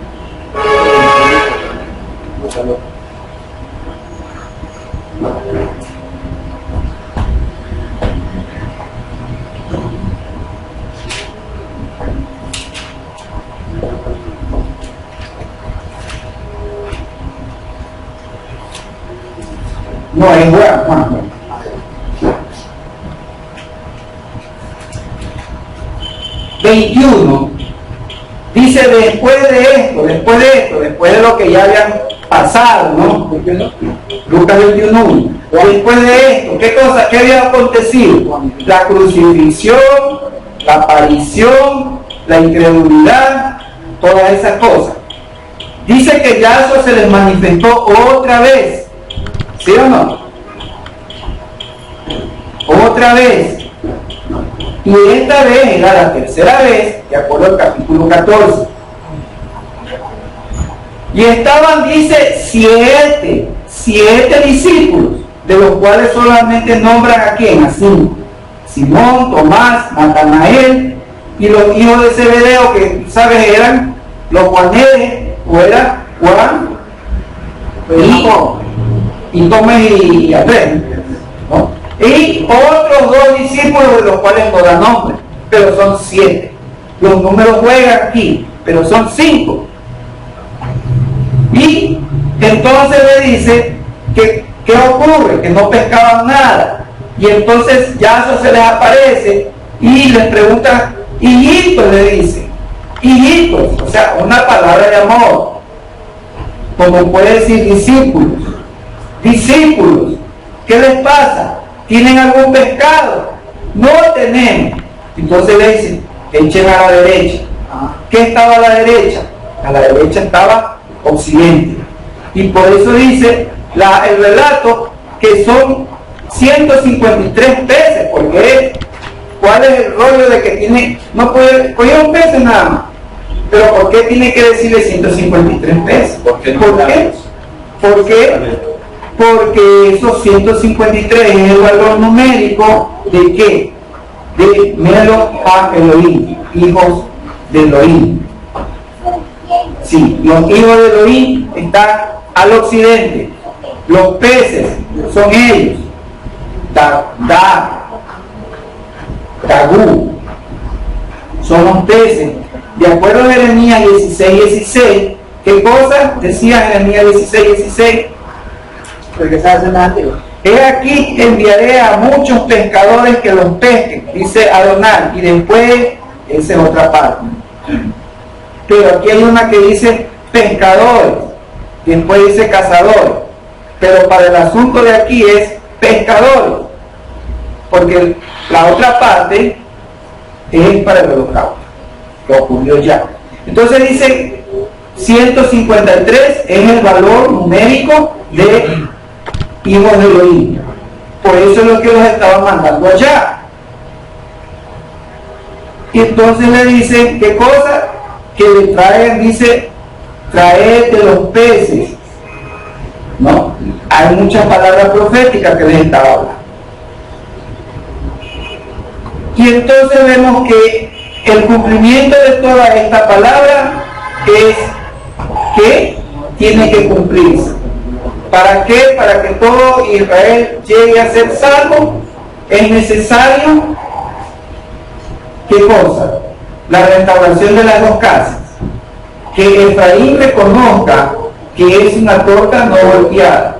No, es Juan. 21 dice después de lo que ya habían pasado, ¿no? Lucas 21. Después de esto, ¿qué cosa? ¿Qué había acontecido? La crucifixión, la aparición, la incredulidad, todas esas cosas. Dice que ya eso se les manifestó otra vez. ¿Sí o no? Otra otra vez. Y esta vez era la tercera vez, de acuerdo al capítulo 14. Y estaban, dice, siete discípulos, de los cuales solamente nombran a quién, a 5. Simón, Tomás, Natanael y los hijos de Zebedeo, que sabes eran los Juanedes, o era Juan y Tomás y Andrés, ¿no? Y otros 2 discípulos, de los cuales no dan nombre, pero son 7. Los números juegan aquí, pero son 5. Y entonces le dice que ¿qué ocurre? Que no pescaban nada. Y entonces ya eso se les aparece y les pregunta, hijitos, le dice, hijitos, o sea, una palabra de amor, como puede decir discípulos, discípulos, ¿qué les pasa? ¿Tienen algún pescado? No tenemos. Entonces le dicen, echen a la derecha. ¿Qué estaba a la derecha? A la derecha estaba occidente. Y por eso dice el relato que son 153 peces, porque ¿cuál es el rollo de que tiene, no puede, coger un pez nada más? Pero ¿por qué tiene que decirle 153 peces? ¿Por qué? ¿Por qué? Porque esos 153 es el valor numérico de ¿qué? De Melo a Elohim, hijos de Elohim. Sí, los hijos de Elohim están al occidente. Los peces son ellos. Tagú. Son los peces. De acuerdo a Jeremías 16:16, ¿qué cosa decía Jeremías 16:16? Porque se hace más antiguo. He aquí enviaré a muchos pescadores que los pesquen, dice Adonai, y después, esa es otra parte. Pero aquí hay una que dice pescadores, después dice cazadores, pero para el asunto de aquí es pescadores, porque la otra parte es para el holocausto, que ocurrió ya. Entonces dice 153 es el valor numérico de hijos de Elohim. Por eso es lo que los estaban mandando allá. Y entonces le dicen, ¿qué cosa? Que le traen, dice, traed de los peces. ¿No? Hay muchas palabras proféticas que les estaba hablando. Y entonces vemos que el cumplimiento de toda esta palabra es que tiene que cumplirse. ¿Para qué? Para que todo Israel llegue a ser salvo, es necesario, ¿qué cosa? La restauración de las 2 casas. Que Efraín reconozca que es una torta no volteada.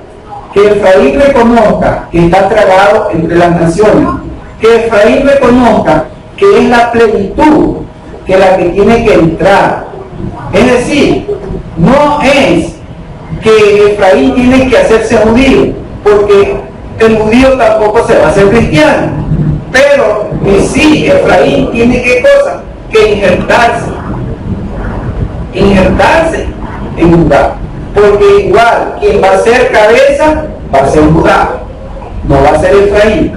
Que Efraín reconozca que está tragado entre las naciones. Que Efraín reconozca que es la plenitud que la que tiene que entrar. Es decir, no es que Efraín tiene que hacerse judío, porque el judío tampoco se va a hacer cristiano, pero sí, Efraín tiene que cosa, que injertarse en Judá, porque igual quien va a ser cabeza va a ser Judá, no va a ser Efraín.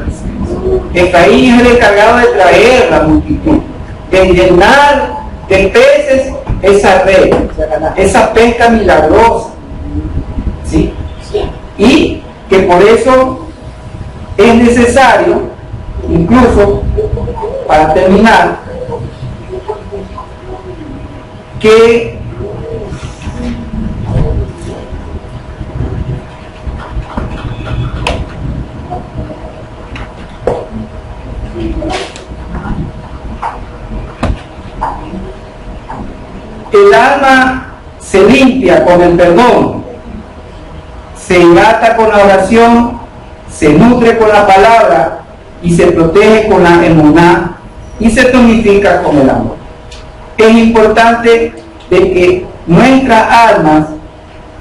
Efraín es el encargado de traer la multitud, de llenar de peces esa red, esa pesca milagrosa. ¿Sí? Y que por eso es necesario, incluso para terminar, que el alma se limpia con el perdón, se hidrata con la oración, se nutre con la palabra y se protege con la emuná y se tonifica con el amor. Es importante de que nuestras almas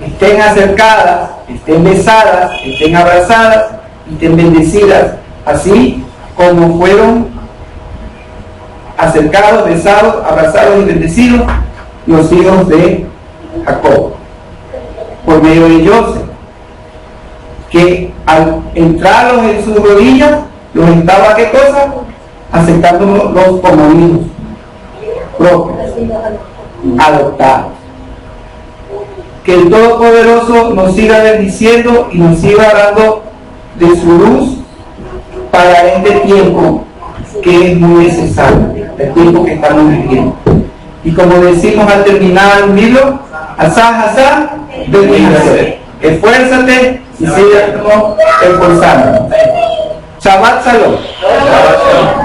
estén acercadas, estén besadas, estén abrazadas y estén bendecidas, así como fueron acercados, besados, abrazados y bendecidos los hijos de Jacob por medio de Joseph, que al entrarlos en sus rodillas los estaba, ¿qué cosa? Aceptándolos como hijos propios, adoptados. Que el Todopoderoso nos siga bendiciendo y nos siga dando de su luz para este tiempo que es muy necesario, el tiempo que estamos viviendo. Y como decimos al terminar un libro, asá, bendícase, esfuérzate y sigue esforzando. Shabbat Shalom.